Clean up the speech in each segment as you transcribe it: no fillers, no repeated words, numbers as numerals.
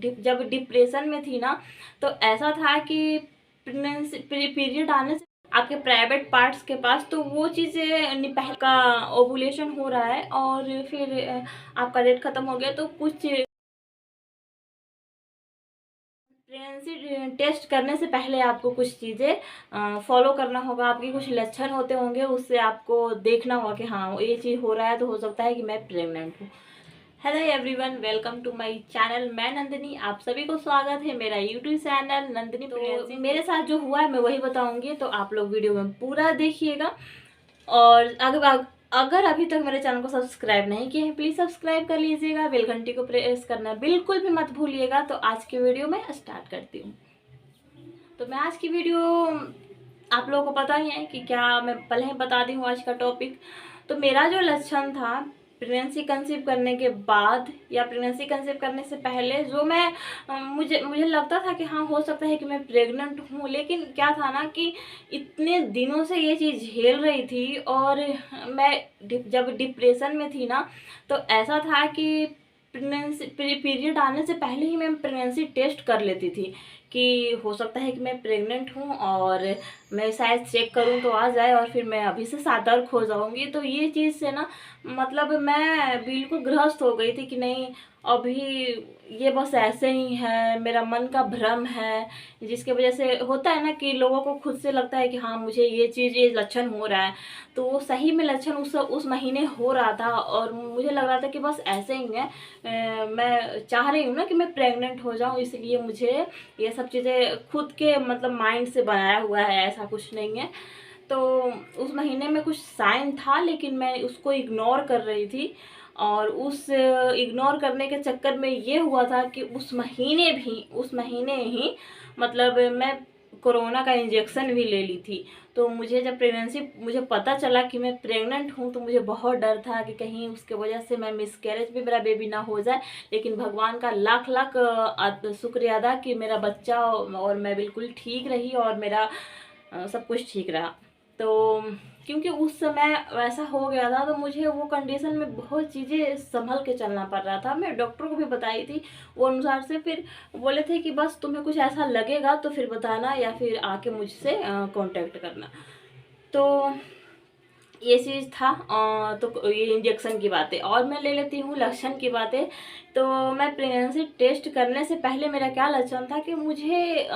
जब डिप्रेशन में थी ना, तो ऐसा था कि प्रेगनेंसी पीरियड आने से आपके प्राइवेट पार्ट्स के पास, तो वो चीज़ें पहले का ओवुलेशन हो रहा है और फिर आपका डेट ख़त्म हो गया, तो कुछ प्रेगनेंसी टेस्ट करने से पहले आपको कुछ चीज़ें फॉलो करना होगा। आपके कुछ लक्षण होते होंगे, उससे आपको देखना होगा कि हाँ ये चीज़ हो रहा है, तो हो सकता है कि मैं प्रेग्नेंट हूँ। Hello everyone, welcome to my channel. मैं नंदिनी, आप सभी को स्वागत है मेरा यूट्यूब चैनल नंदिनी प्रेगनेंसी। मेरे साथ जो हुआ है मैं वही बताऊंगी, तो आप लोग वीडियो में पूरा देखिएगा। और अगर अभी तक मेरे चैनल को सब्सक्राइब नहीं किए हैं, प्लीज़ सब्सक्राइब कर लीजिएगा, बेल घंटी को प्रेस करना बिल्कुल भी मत भूलिएगा। तो आज की वीडियो मैं स्टार्ट करती हूँ। तो मैं आज की वीडियो, आप लोगों को पता ही है कि क्या, मैं पहले ही बता दी हूँ आज का टॉपिक। तो मेरा जो लक्षण था प्रेगनेंसी कंसीव करने के बाद या प्रेगनेंसी कंसीव करने से पहले, जो मैं मुझे लगता था कि हाँ हो सकता है कि मैं प्रेग्नेंट हूँ, लेकिन क्या था ना कि इतने दिनों से ये चीज़ झेल रही थी। और मैं जब डिप्रेशन में थी ना, तो ऐसा था कि प्रेगनेंसी पीरियड आने से पहले ही मैं प्रेगनेंसी टेस्ट कर लेती थी कि हो सकता है कि मैं प्रेग्नेंट हूँ और मैं शायद चेक करूँ तो आ जाए और फिर मैं अभी से सतर्क हो जाऊँगी। तो ये चीज़ से ना, मतलब मैं बिल्कुल ग्रस्त हो गई थी कि नहीं, अभी ये बस ऐसे ही है, मेरा मन का भ्रम है, जिसके वजह से होता है ना कि लोगों को खुद से लगता है कि हाँ मुझे ये चीज़, ये लक्षण हो रहा है। तो वो सही में लक्षण उस महीने हो रहा था और मुझे लग रहा था कि बस ऐसे ही है। मैं चाह रही हूँ ना कि मैं प्रेग्नेंट हो जाऊँ, इसलिए मुझे ये सब चीज़ें खुद के मतलब माइंड से बनाया हुआ है, ऐसा कुछ नहीं है। तो उस महीने में कुछ साइन था, लेकिन मैं उसको इग्नोर कर रही थी। और उस इग्नोर करने के चक्कर में ये हुआ था कि उस महीने ही मतलब मैं कोरोना का इंजेक्शन भी ले ली थी। तो मुझे जब मुझे पता चला कि मैं प्रेग्नेंट हूँ, तो मुझे बहुत डर था कि कहीं उसके वजह से मैं मिसकैरेज भी, मेरा बेबी ना हो जाए। लेकिन भगवान का लाख लाख शुक्रिया अदा कि मेरा बच्चा और मैं बिल्कुल ठीक रही और मेरा सब कुछ ठीक रहा। तो क्योंकि उस समय वैसा हो गया था, तो मुझे वो कंडीशन में बहुत चीज़ें संभल के चलना पड़ रहा था। मैं डॉक्टर को भी बताई थी, वो अनुसार से फिर बोले थे कि बस तुम्हें कुछ ऐसा लगेगा तो फिर बताना या फिर आके मुझसे कांटेक्ट करना। तो ये चीज़ था। तो ये इंजेक्शन की बातें, और मैं ले लेती हूँ लक्षण की बातें। तो मैं प्रेगनेंसी टेस्ट करने से पहले मेरा क्या लक्षण था कि मुझे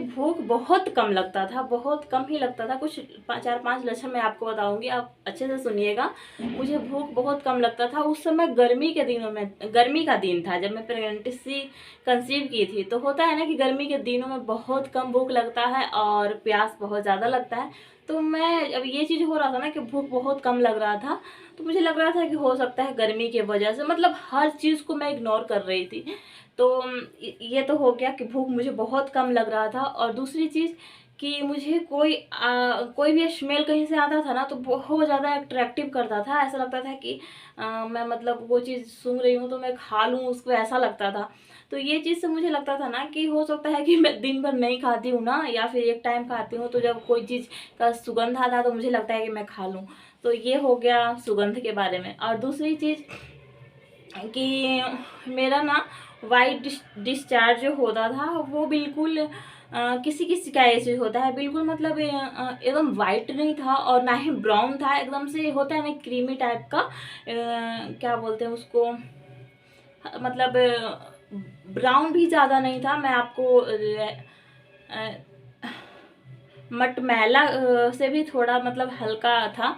भूख बहुत कम लगता था, बहुत कम ही लगता था। कुछ 4-5 लक्षण मैं आपको बताऊंगी, आप अच्छे से सुनिएगा। मुझे भूख बहुत कम लगता था। उस समय गर्मी के दिनों में, गर्मी का दिन था जब मैं प्रेगनेंसी कंसीव की थी। तो होता है ना कि गर्मी के दिनों में बहुत कम भूख लगता है और प्यास बहुत ज़्यादा लगता है। तो मैं, अब ये चीज़ हो रहा था ना कि भूख बहुत कम लग रहा था, तो मुझे लग रहा था कि हो सकता है गर्मी की वजह से, मतलब हर चीज़ को मैं इग्नोर कर रही थी। तो ये तो हो गया कि भूख मुझे बहुत कम लग रहा था। और दूसरी चीज़ कि मुझे कोई भी स्मेल कहीं से आता था ना, तो बहुत ज़्यादा अट्रैक्टिव करता था। ऐसा लगता था कि मैं मतलब वो चीज़ सूंघ रही हूँ तो मैं खा लूँ उसको, ऐसा लगता था। तो ये चीज़ से मुझे लगता था ना कि हो सकता है कि मैं दिन भर नहीं खाती हूँ ना, या फिर एक टाइम खाती हूँ, तो जब कोई चीज़ का सुगंध आता तो मुझे लगता है कि मैं खा लूँ। तो ये हो गया सुगंध के बारे में। और दूसरी चीज़ कि मेरा ना वाइट डिस्चार्ज जो होता था वो बिल्कुल किसी किसी का ऐसे होता है, बिल्कुल मतलब एकदम वाइट नहीं था और ना ही ब्राउन था, एकदम से होता है ना क्रीमी टाइप का, क्या बोलते हैं उसको, मतलब ब्राउन भी ज़्यादा नहीं था। मैं आपको मटमैला से भी थोड़ा मतलब हल्का था।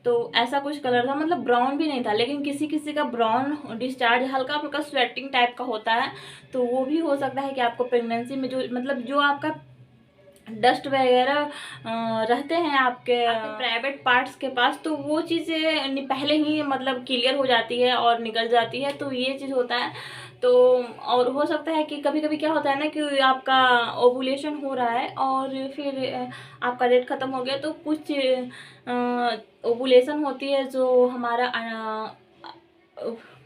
तो ऐसा कुछ कलर था, मतलब ब्राउन भी नहीं था, लेकिन किसी किसी का ब्राउन डिस्चार्ज हल्का फुल्का स्वेटिंग टाइप का होता है। तो वो भी हो सकता है कि आपको प्रेगनेंसी में जो मतलब जो आपका डस्ट वगैरह रहते हैं आपके प्राइवेट पार्ट्स के पास, तो वो चीज़ें पहले ही मतलब क्लियर हो जाती है और निकल जाती है। तो ये चीज़ होता है। तो और हो सकता है कि कभी कभी क्या होता है ना कि आपका ओवुलेशन हो रहा है और फिर आपका डेट ख़त्म हो गया, तो कुछ ओवुलेशन होती है जो हमारा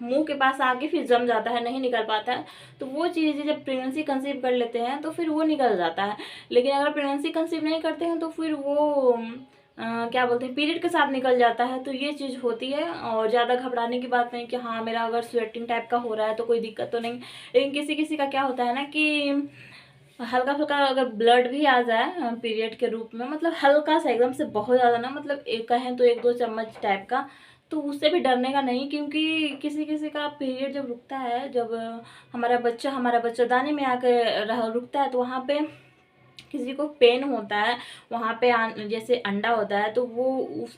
मुंह के पास आके फिर जम जाता है, नहीं निकल पाता है। तो वो चीज़ें जब प्रेगनेंसी कंसीव कर लेते हैं तो फिर वो निकल जाता है। लेकिन अगर प्रेगनेंसी कंसीव नहीं करते हैं तो फिर वो क्या बोलते हैं, पीरियड के साथ निकल जाता है, तो ये चीज़ होती है। और ज़्यादा घबराने की बात नहीं कि हाँ मेरा अगर स्वेटिंग टाइप का हो रहा है तो कोई दिक्कत तो नहीं। लेकिन किसी किसी का क्या होता है ना कि हल्का फुल्का अगर ब्लड भी आ जाए पीरियड के रूप में, मतलब हल्का सा एकदम से बहुत ज़्यादा ना, मतलब एक कहें तो 1-2 चम्मच टाइप का, तो उससे भी डरने का नहीं। क्योंकि किसी किसी का पीरियड जब रुकता है, जब हमारा बच्चेदानी में आकर रुकता है, तो वहाँ पे किसी को पेन होता है, वहाँ पे जैसे अंडा होता है, तो वो उस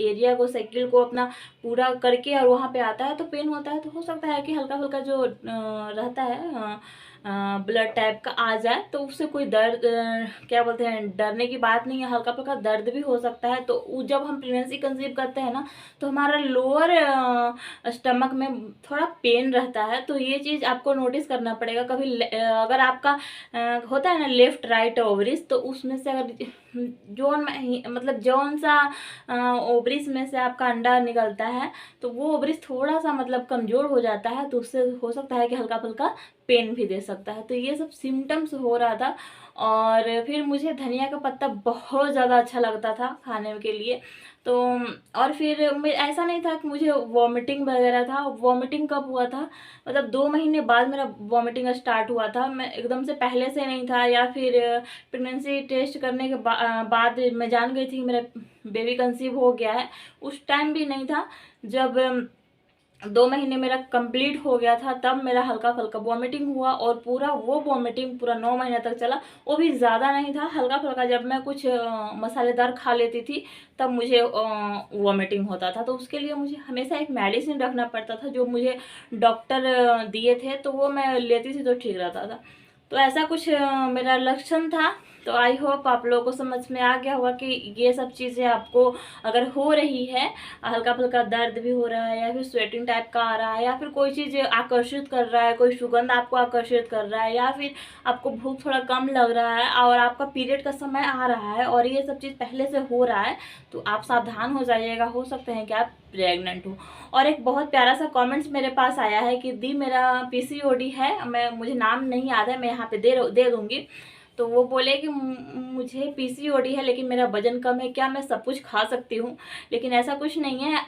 एरिया को, साइकिल को अपना पूरा करके और वहाँ पे आता है, तो पेन होता है। तो हो सकता है कि हल्का फुल्का जो रहता है ब्लड टाइप का आ जाए, तो उससे कोई दर्द क्या बोलते हैं, डरने की बात नहीं है। हल्का फुल्का दर्द भी हो सकता है। तो जब हम प्रेगनेंसी कंसीव करते हैं ना, तो हमारा लोअर स्टमक में थोड़ा पेन रहता है। तो ये चीज़ आपको नोटिस करना पड़ेगा। कभी अगर आपका होता है ना लेफ्ट राइट ओवरिस, तो उसमें से अगर मतलब जौन सा ओवरिस में से आपका अंडा निकलता है, तो वो ओवरिस थोड़ा सा मतलब कमज़ोर हो जाता है, तो उससे हो सकता है कि हल्का फुल्का पेन भी दे सकता है। तो ये सब सिम्टम्स हो रहा था। और फिर मुझे धनिया का पत्ता बहुत ज़्यादा अच्छा लगता था खाने के लिए। तो और फिर ऐसा नहीं था कि मुझे वॉमिटिंग वगैरह था। वॉमिटिंग कब हुआ था, मतलब 2 महीने बाद मेरा वॉमिटिंग स्टार्ट हुआ था। मैं एकदम से पहले से नहीं था, या फिर प्रेगनेंसी टेस्ट करने के बाद मैं जान गई थी कि मेरा बेबी कंसीव हो गया है, उस टाइम भी नहीं था। जब 2 महीने मेरा कंप्लीट हो गया था, तब मेरा हल्का फुल्का वॉमिटिंग हुआ। और पूरा वो वॉमिटिंग पूरा 9 महीने तक चला। वो भी ज़्यादा नहीं था, हल्का फुल्का। जब मैं कुछ मसालेदार खा लेती थी, तब मुझे वॉमिटिंग होता था। तो उसके लिए मुझे हमेशा एक मेडिसिन रखना पड़ता था, जो मुझे डॉक्टर दिए थे, तो वो मैं लेती थी तो ठीक रहता था। तो ऐसा कुछ मेरा लक्षण था। तो आई होप आप लोगों को समझ में आ गया होगा कि ये सब चीज़ें आपको अगर हो रही है, हल्का फुल्का दर्द भी हो रहा है, या फिर स्वेटिंग टाइप का आ रहा है, या फिर कोई चीज़ आकर्षित कर रहा है, कोई सुगंध आपको आकर्षित कर रहा है, या फिर आपको भूख थोड़ा कम लग रहा है, और आपका पीरियड का समय आ रहा है, और ये सब चीज़ पहले से हो रहा है, तो आप सावधान हो जाइएगा। हो सकते हैं कि आप प्रेग्नेंट हो। और एक बहुत प्यारा सा कमेंट्स मेरे पास आया है कि दी मेरा पीसीओडी है, मुझे नाम नहीं याद है, मैं यहाँ पे दे दूँगी। तो वो बोले कि मुझे पीसीओडी है, लेकिन मेरा वजन कम है, क्या मैं सब कुछ खा सकती हूँ? लेकिन ऐसा कुछ नहीं है।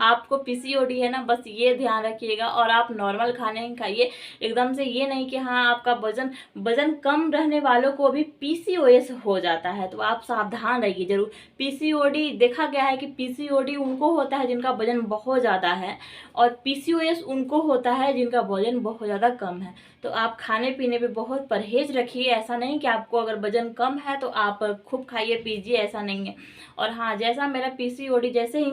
आपको पीसीओडी है ना, बस ये ध्यान रखिएगा, और आप नॉर्मल खाने ही खाइए। एकदम से ये नहीं कि हाँ आपका वजन कम रहने वालों को भी पीसीओएस हो जाता है, तो आप सावधान रहिए जरूर। पीसीओडी देखा गया है कि पीसीओडी उनको होता है जिनका वजन बहुत ज़्यादा है, और पीसीओएस उनको होता है जिनका वजन बहुत ज़्यादा कम है। तो आप खाने पीने पे बहुत परहेज रखिए। ऐसा नहीं कि आपको अगर वजन कम है तो आप खूब खाइए पीजिए, ऐसा नहीं है। और हाँ, जैसा मेरा पीसीओडी, जैसे ही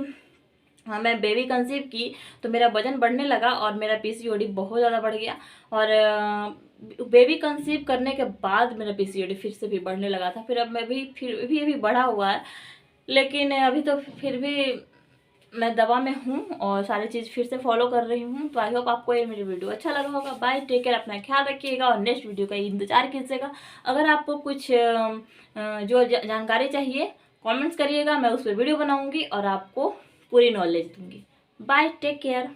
हाँ मैं बेबी कंसीव की, तो मेरा वजन बढ़ने लगा और मेरा पीसीओडी बहुत ज़्यादा बढ़ गया। और बेबी कंसीव करने के बाद मेरा पीसीओडी फिर से भी बढ़ने लगा था। फिर अब मैं भी फिर भी अभी बढ़ा हुआ है, लेकिन अभी तो फिर भी मैं दवा में हूँ और सारी चीज़ फिर से फॉलो कर रही हूँ। तो आई होप आपको ये मेरी वीडियो अच्छा लगा होगा। बाय, टेक केयर, अपना ख्याल रखिएगा, और नेक्स्ट वीडियो का इंतजार कीजिएगा। अगर आपको कुछ जो जानकारी चाहिए, कमेंट्स करिएगा, मैं उस पर वीडियो बनाऊँगी और आपको पूरी नॉलेज दूँगी। Bye, take care.